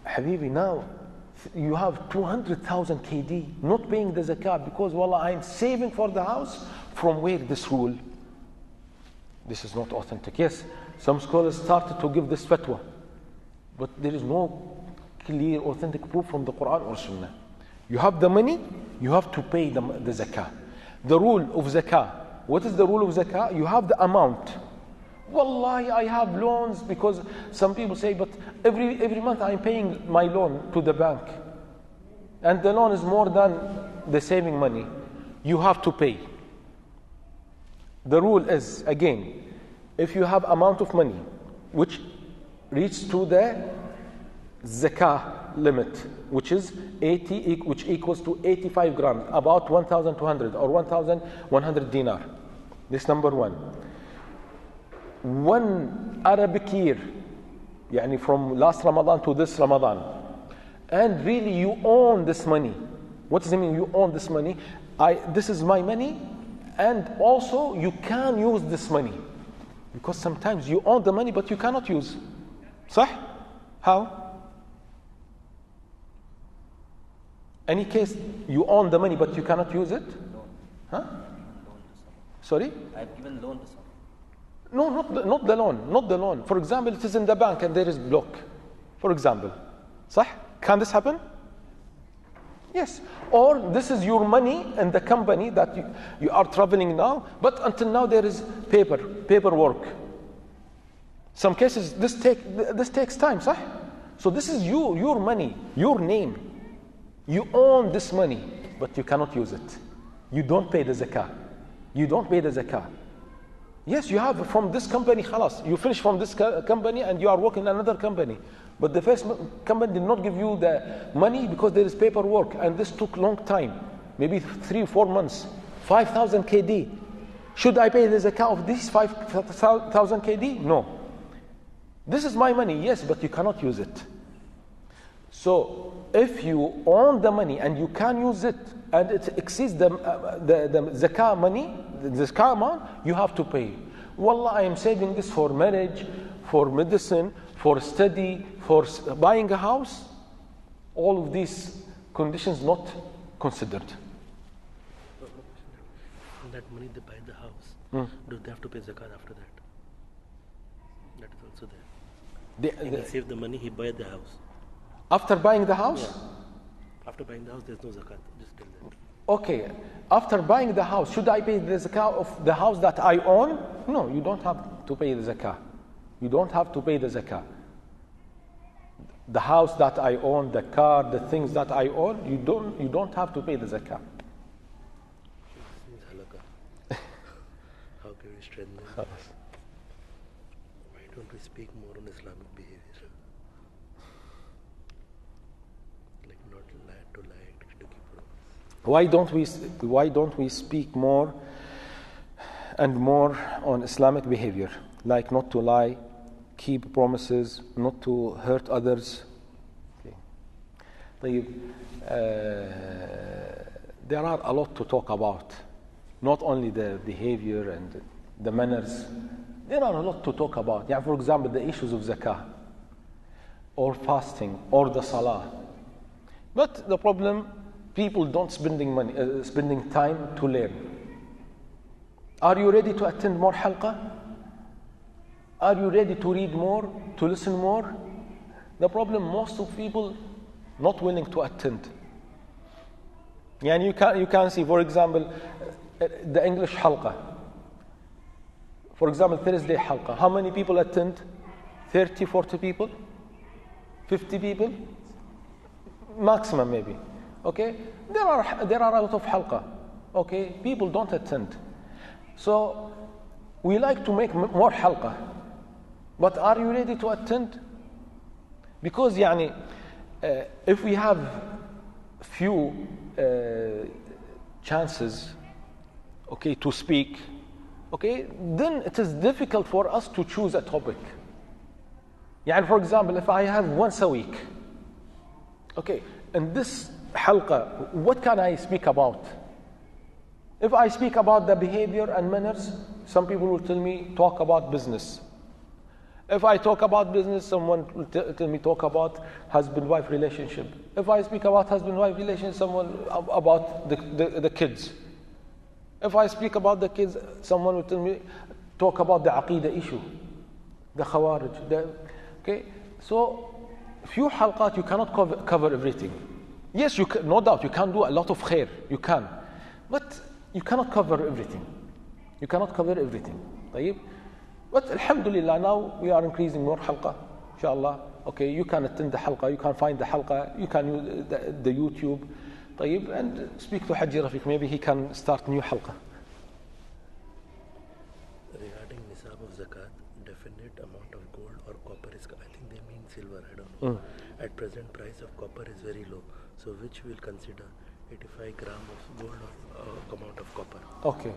Habibi, now you have 200,000 KD, not paying the zakat because, wallah, I'm saving for the house. From where this rule? This is not authentic. Yes, some scholars started to give this fatwa, but there is no clear, authentic proof from the Quran or Sunnah. You have the money, you have to pay the zakah. The rule of zakah. What is the rule of zakah? You have the amount. Wallahi, I have loans because some people say, but every month I'm paying my loan to the bank. And the loan is more than the saving money. You have to pay. The rule is, again, if you have amount of money which reaches to the zakah limit, which is 80, which equals to 85 grams, about 1,200 or 1,100 dinar. This number one. 1 Arabic year, يعني from last Ramadan to this Ramadan, and really you own this money. What does it mean you own this money? This is my money, and also you can use this money, because sometimes you own the money but you cannot use. صح? How? Any case you own the money but you cannot use it? Huh? Sorry? I've given loan to someone. No, not the loan. For example, it is in the bank and there is block. For example. صح? Can this happen? Yes. Or this is your money in the company that you are traveling now, but until now there is paperwork. Some cases this takes time, صح? So this is your money, your name. You own this money, but you cannot use it. You don't pay the zakah. You don't pay the zakah. Yes, you have from this company, khalas. You finish from this company and you are working in another company. But the first company did not give you the money because there is paperwork, and this took long time, maybe 3 or 4 months. 5,000 KD. Should I pay the zakah of these 5,000 KD? No. This is my money, yes, but you cannot use it. So if you own the money and you can use it, and it exceeds the zakah money, the zakah amount, you have to pay. Wallah, I am saving this for marriage, for medicine, for study, for buying a house. All of these conditions not considered. That money they buy the house, do they have to pay zakat after that? That is also there. He save the money, he buy the house. After buying the house? Yeah. After buying the house, there's no zakat. Just tell them. Okay. After buying the house, should I pay the zakah of the house that I own? No, you don't have to pay the zakah. You don't have to pay the zakah. The house that I own, the car, the things that I own, you don't have to pay the zakah. How can we strengthen? Why don't we speak more on Islamic behavior? Like not lie to keep promise. Why don't we speak more and more on Islamic behavior, like not to lie, keep promises, not to hurt others? Okay. There are a lot to talk about, not only the behavior and the manners. There are a lot to talk about. Yeah, for example, the issues of zakah, or fasting, or the salah. But the problem, people don't spending time to learn. Are you ready to attend more halqa? Are you ready to read more, to listen more? The problem, most of people not willing to attend. And you can see, for example, the English halqa. For example, Thursday halqa. How many people attend? 30, 40 people? 50 people? Maximum maybe. Okay? There are a lot of halqa. Okay? People don't attend. So we like to make more halqa. But are you ready to attend? Because if we have few chances, okay, to speak, okay, then it is difficult for us to choose a topic. For example, if I have once a week, okay, in this halqa, what can I speak about? If I speak about the behavior and manners, some people will tell me talk about business. If I talk about business, someone will tell me talk about husband-wife relationship. If I speak about husband-wife relationship, someone about the kids. If I speak about the kids, someone will tell me talk about the aqidah issue, the khawarij. Okay, so few halqat you cannot cover everything. Yes, no doubt you can do a lot of khair, you can, but you cannot cover everything. You cannot cover everything. طيب? But alhamdulillah, now we are increasing more halqa, inshallah. Okay, you can attend the halqa, you can find the halqa, you can use the YouTube, طيب, and speak to Haji Rafiq. Maybe he can start new halqa. Regarding nisab of zakat, definite amount of gold or copper is, I think they mean silver, I don't know. At present price of copper is very low. So which will consider 85 gram of gold or amount of copper? Okay.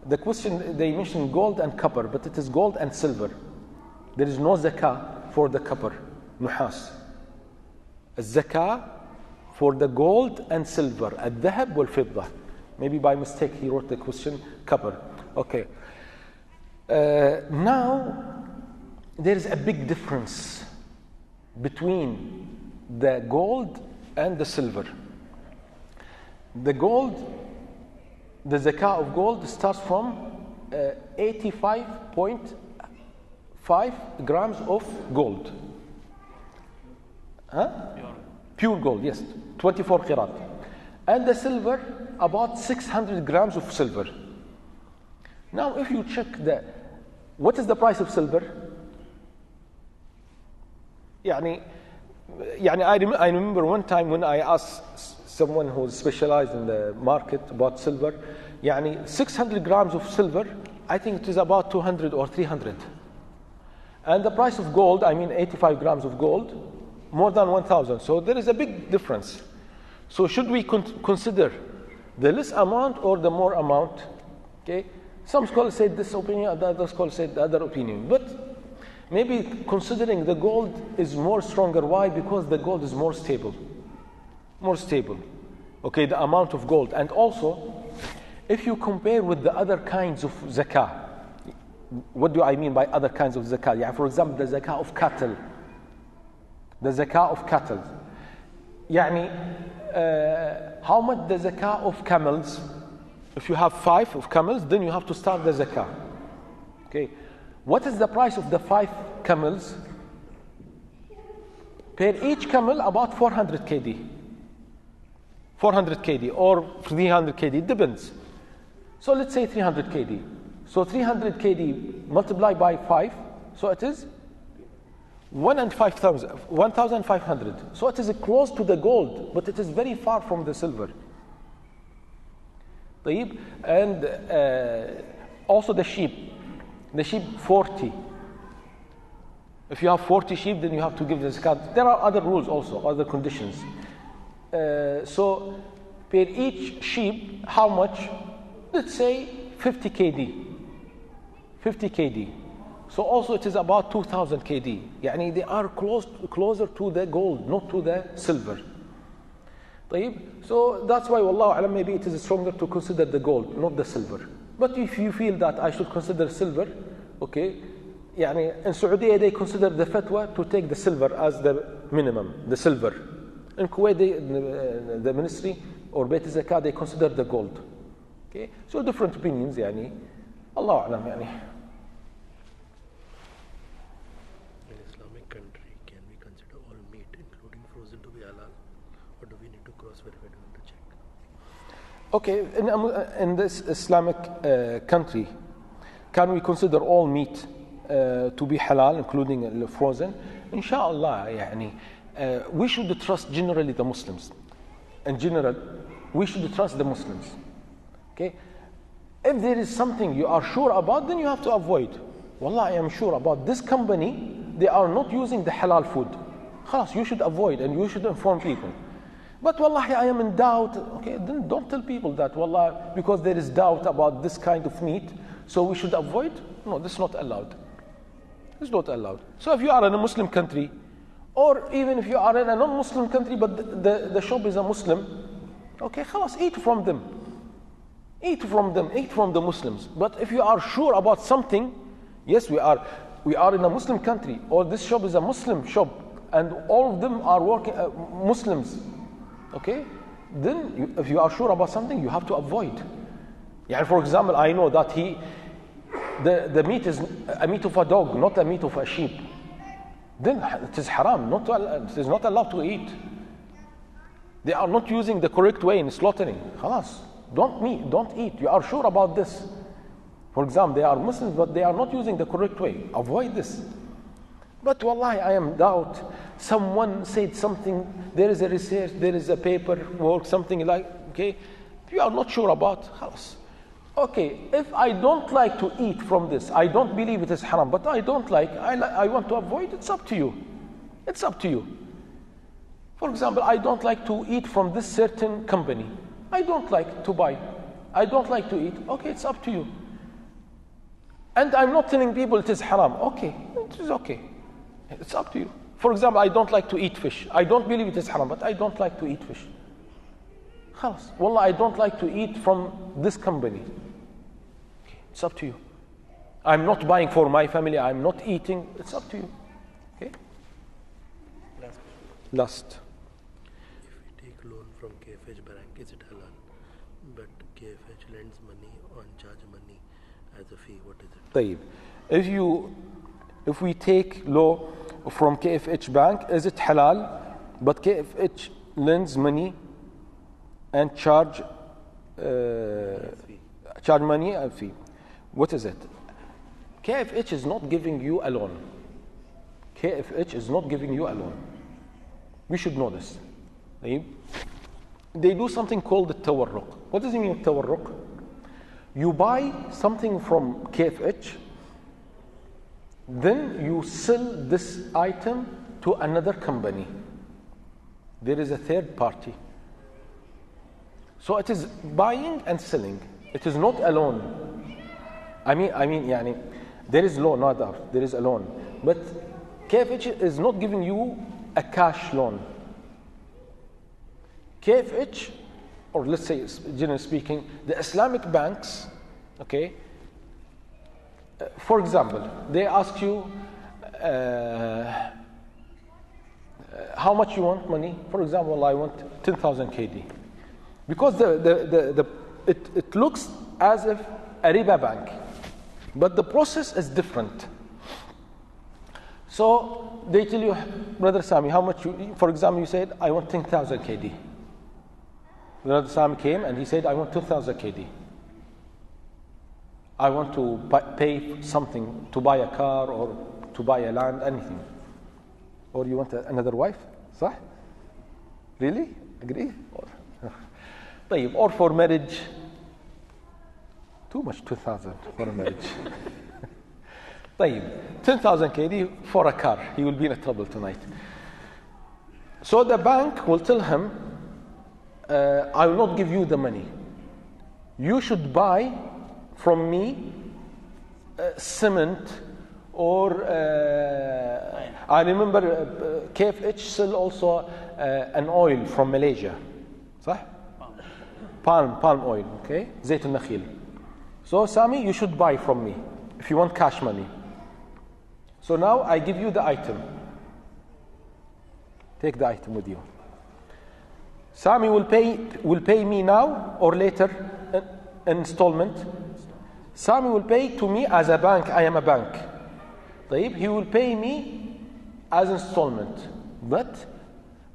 The question, they mentioned gold and copper, but it is gold and silver. There is no zakah for the copper, nuhas. Zakah for the gold and silver, الذهب والفضة. Maybe by mistake he wrote the question copper. Okay. Now there is a big difference between the gold and the silver. The gold, the zakah of gold starts from 85.5 grams of gold. Huh? Pure gold, yes, 24 qirat. and the silver about 600 grams of silver. Now if you check what is the price of silver? I remember one time when I asked someone who is specialized in the market about silver, 600 grams of silver, I think it is about 200 or 300. And the price of gold, 85 grams of gold, more than 1,000. So there is a big difference. So should we consider the less amount or the more amount? Okay. Some scholars say this opinion, the other scholars say the other opinion. But maybe considering the gold is more stronger. Why? Because the gold is more stable. More stable. Okay, the amount of gold. And also, if you compare with the other kinds of zakah, what do I mean by other kinds of zakah? For example, the zakah of cattle. The zakah of cattle. How much the zakah of camels? If you have 5 of camels, then you have to start the zakah. Okay. What is the price of the 5 camels? Per each camel about 400 kd. 400 kd or 300 kd, it depends. So let's say 300 kd. So 300 kd multiplied by 5, so it is 1,500. So it is close to the gold, but it is very far from the silver. And also the sheep. The sheep 40. If you have 40 sheep, then you have to give the zakat. There are other rules also, other conditions. So per each sheep, how much? Let's say 50 kd. 50 kd. So also it is about 2,000 kd. They are closer to the gold, not to the silver. So that's why, wallahu alam, maybe it is stronger to consider the gold, not the silver. But if you feel that I should consider silver, okay, in Saudi they consider the fatwa to take the silver as the minimum, the silver. In Kuwait, the ministry or Beit Zakat, they consider the gold. Okay, so different opinions, Allahu alam, In Islamic country, can we consider all meat, including frozen, to be halal, or do we need to cross-verify to check? Okay, in this Islamic country, can we consider all meat to be halal, including frozen? Inshallah, we should trust generally the Muslims. In general, we should trust the Muslims. Okay? If there is something you are sure about, then you have to avoid. Wallah, I am sure about this company, they are not using the halal food. Khalas, you should avoid and you should inform people. But wallahi, I am in doubt. Okay, then don't tell people that, wallah, because there is doubt about this kind of meat, so we should avoid. No, this is not allowed. It's not allowed. So if you are in a Muslim country, or even if you are in a non-Muslim country, but the shop is a Muslim, okay, khalas, eat from them. Eat from them, eat from the Muslims. But if you are sure about something, yes, we are in a Muslim country, or this shop is a Muslim shop, and all of them are working Muslims, okay, then if you are sure about something, you have to avoid. For example, I know that the meat is a meat of a dog, not a meat of a sheep. Then it is haram, it is not allowed to eat. They are not using the correct way in slaughtering. Khalas, don't eat. You are sure about this. For example, they are Muslims, but they are not using the correct way. Avoid this. But wallahi, I am doubt. Someone said something, there is a research, there is a paper work, something like, okay, if you are not sure about, khalas. Okay, if I don't like to eat from this, I don't believe it is haram, but I don't like, I want to avoid, it's up to you. It's up to you. For example, I don't like to eat from this certain company. I don't like to buy. I don't like to eat. Okay, it's up to you. And I'm not telling people it is haram. Okay, it is okay. It's up to you. For example, I don't like to eat fish. I don't believe it is haram, but I don't like to eat fish. Khalas. Wallah, I don't like to eat from this company. Okay, it's up to you. I'm not buying for my family. I'm not eating. It's up to you. Okay? Last. If we take loan from KFH Bank, is it halal? But KFH lends money or charge money as a fee. What is it? طيب. If we take loan from KFH Bank, is it halal? But KFH lends money and charge money and fee. What is it? KFH is not giving you a loan. KFH is not giving you a loan. We should know this. They do something called the tawarruq. What does it mean, tawarruq? You buy something from KFH, then you sell this item to another company. There is a third party. So it is buying and selling. It is not a loan. I mean, يعني, there is loan, no doubt. There is a loan. But KFH is not giving you a cash loan. KFH, or let's say, generally speaking, the Islamic banks, okay, for example, they ask you how much you want money. For example, I want 10,000 KD. Because it looks as if a riba bank, but the process is different. So they tell you, Brother Sami, how much for example, you said, I want 10,000 KD. Brother Sami came and he said, I want 2,000 KD. I want to pay something, to buy a car or to buy a land, anything. Or you want another wife? صح? Really? Agree? طيب, or for marriage? Too much 2,000 for a marriage. طيب, 10,000 KD for a car. He will be in trouble tonight. So the bank will tell him, I will not give you the money. You should buy from me cement or I remember KFH sell also an oil from Malaysia. صح? Palm oil, okay? زيت النخيل. So Sami, you should buy from me if you want cash money. So now I give you the item. Take the item with you. Sami will pay me now or later in installment. Sami will pay to me as a bank. I am a bank. طيب, he will pay me as installment. But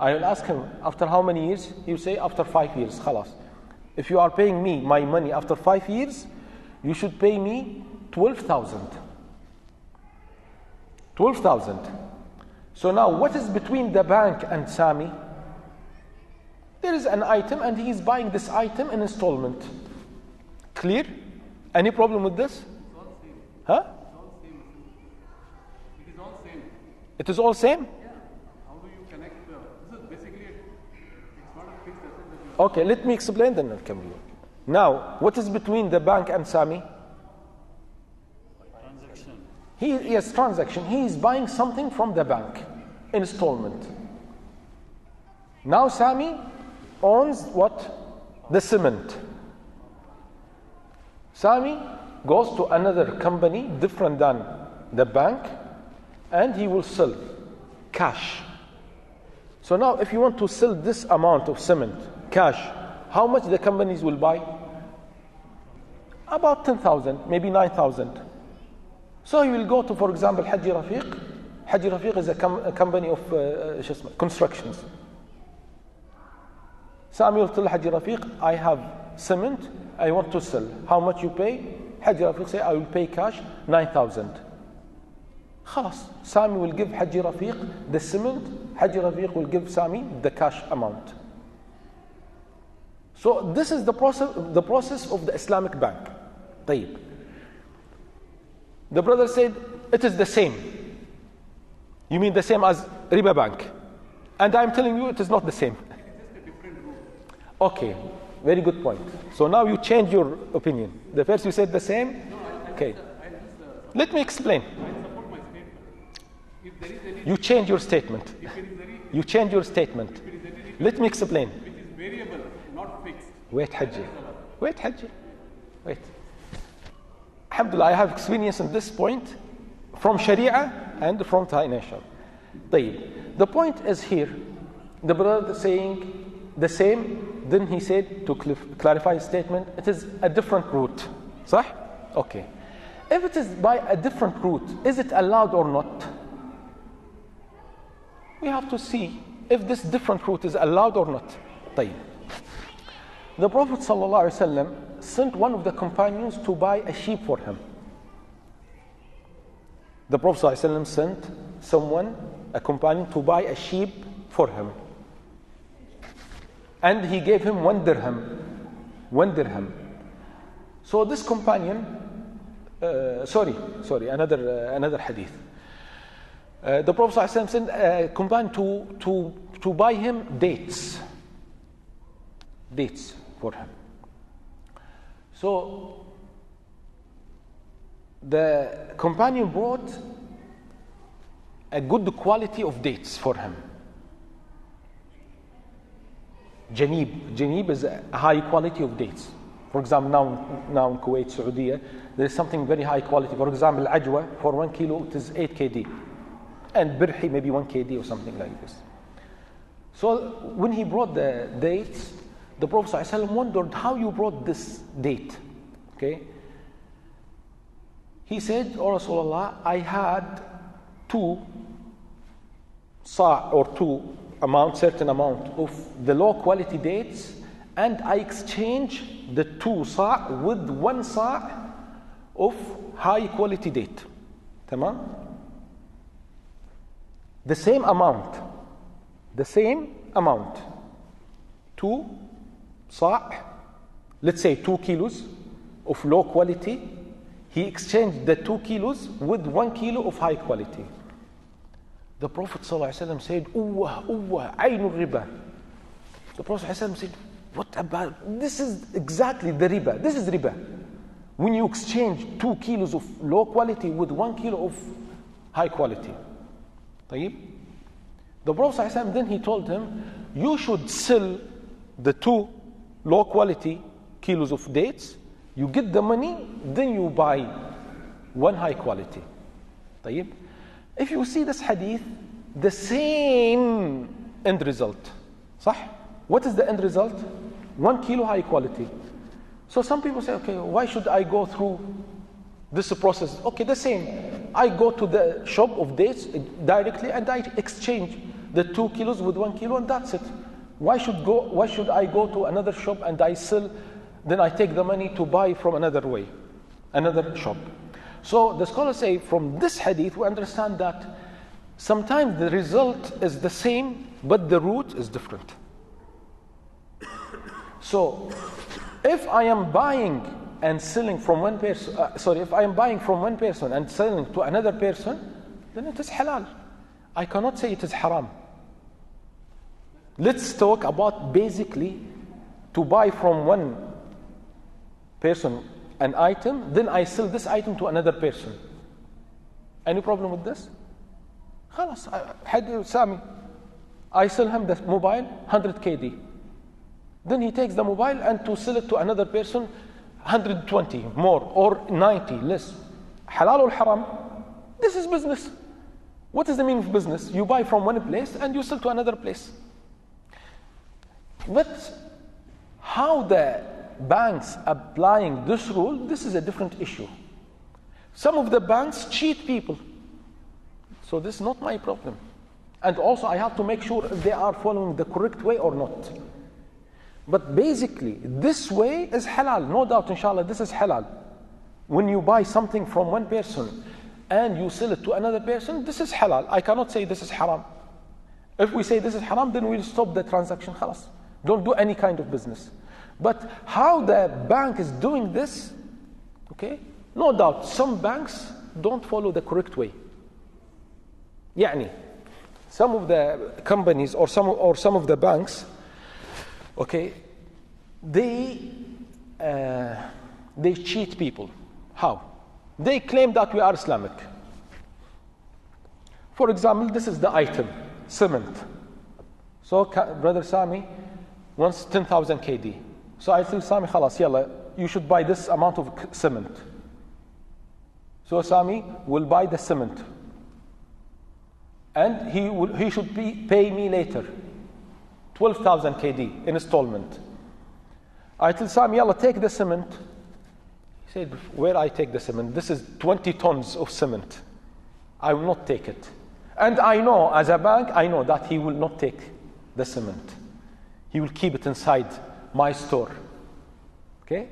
I will ask him after how many years? He will say after 5 years. خلاص. If you are paying me my money after 5 years, you should pay me 12,000. 12,000. So now what is between the bank and Sami? There is an item and he is buying this item in installment. Clear? Any problem with this? It's all same. Huh? It is all same. It is all same? Yeah. How do you connect? This is basically, it's not a fixed asset that you... Okay, let me explain then. Now, what is between the bank and Sami? Transaction. Yes, transaction. He is buying something from the bank, installment. Now Sami owns what? The cement. Sami goes to another company different than the bank and he will sell cash. So now if you want to sell this amount of cement, cash, how much the companies will buy? About 10,000, maybe 9,000. So he will go to, for example, Haji Rafiq. Haji Rafiq is a company of constructions. Sami will tell Haji Rafiq, I have cement, I want to sell. How much you pay? Haji Rafiq say, I will pay cash 9,000. خلاص. Sami will give Haji Rafiq the cement, Haji Rafiq will give Sami the cash amount. So this is the process of the Islamic bank. طيب. The brother said, it is the same. You mean the same as riba bank? And I'm telling you it is not the same. Okay, very good point. So now you change your opinion. The first you said the same. Okay. Let me explain. You change your statement. You change your statement. Let me explain. Which is variable, not fixed. Wait, Haji. Wait, Haji. Wait. Alhamdulillah, I have experience in this point from Sharia and from Thai nation. طيب. The point is here. The brother saying the same. Then he said, to clarify his statement, it is a different route. صح? Okay. If it is by a different route, is it allowed or not? We have to see if this different route is allowed or not. طيب. The Prophet ﷺ sent one of the companions to buy a sheep for him. The Prophet ﷺ sent someone, a companion, to buy a sheep for him. And he gave him 1 dirham. 1 dirham. So this companion, another hadith. The Prophet ﷺ sent a companion to buy him dates for him. So the companion brought a good quality of dates for him. Janib is a high quality of dates. For example, now in Kuwait, Saudi, there is something very high quality. For example, ajwa, for 1 kilo, it is 8 kd. And birhi, maybe 1 kd or something like this. So when he brought the dates, the Prophet ﷺ wondered how you brought this date. Okay? He said, "O Rasulullah, I had 2 sa' or 2 certain amount of the low quality dates, and I exchanged the 2 sa' with 1 sa' of high quality date." Tamam? The same amount. 2 sa', let's say 2 kilos of low quality. He exchanged the 2 kilos with 1 kilo of high quality. The Prophet ﷺ said, Uwah, aynul riba. The Prophet ﷺ said, what about, this is exactly the riba. This is riba. When you exchange 2 kilos of low quality with 1 kilo of high quality. طيب? The Prophet ﷺ then he told him, you should sell the 2 low quality kilos of dates, you get the money, then you buy 1 high quality. طيب? If you see this hadith, the same end result. صح? What is the end result? 1 kilo high quality. So some people say, okay, why should I go through this process? Okay, the same. I go to the shop of dates directly and I exchange the 2 kilos with 1 kilo and that's it. Why should I go to another shop and I sell, then I take the money to buy from another shop? So the scholars say from this hadith we understand that sometimes the result is the same but the route is different. So if I am buying and selling from one person, if I am buying from one person and selling to another person, then it is halal. I cannot say it is haram. Let's talk about basically to buy from one person an item, then I sell this item to another person. Any problem with this? خلاص, Sami, I sell him the mobile 100 KD. Then he takes the mobile and to sell it to another person 120 more or 90 less. Halal or haram? This is business. What is the meaning of business? You buy from one place and you sell to another place. But how the banks applying this rule, this is a different issue. Some of the banks cheat people. So this is not my problem. And also I have to make sure if they are following the correct way or not. But basically, this way is halal. No doubt, inshallah, this is halal. When you buy something from one person and you sell it to another person, this is halal. I cannot say this is haram. If we say this is haram, then we'll stop the transaction. Khalas. Don't do any kind of business. But how the bank is doing this, okay? No doubt, some banks don't follow the correct way. يعني, some of the companies or some of the banks, okay, they cheat people. How? They claim that we are Islamic. For example, this is the item, cement. So brother Sami wants 10,000 KD. So I tell Sami, خلاص يلا, you should buy this amount of cement. So Sami will buy the cement. And he should pay me later 12,000 KD in installment. I tell Sami, yalla, take the cement. He said, where I take the cement? This is 20 tons of cement. I will not take it. And I know, as a bank, I know that he will not take the cement. He will keep it inside my store. Okay?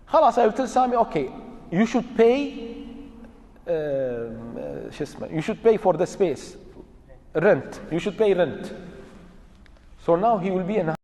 خلاص, I will tell Sami, okay, you should pay you should pay for the space, rent. You should pay rent. So now he will be in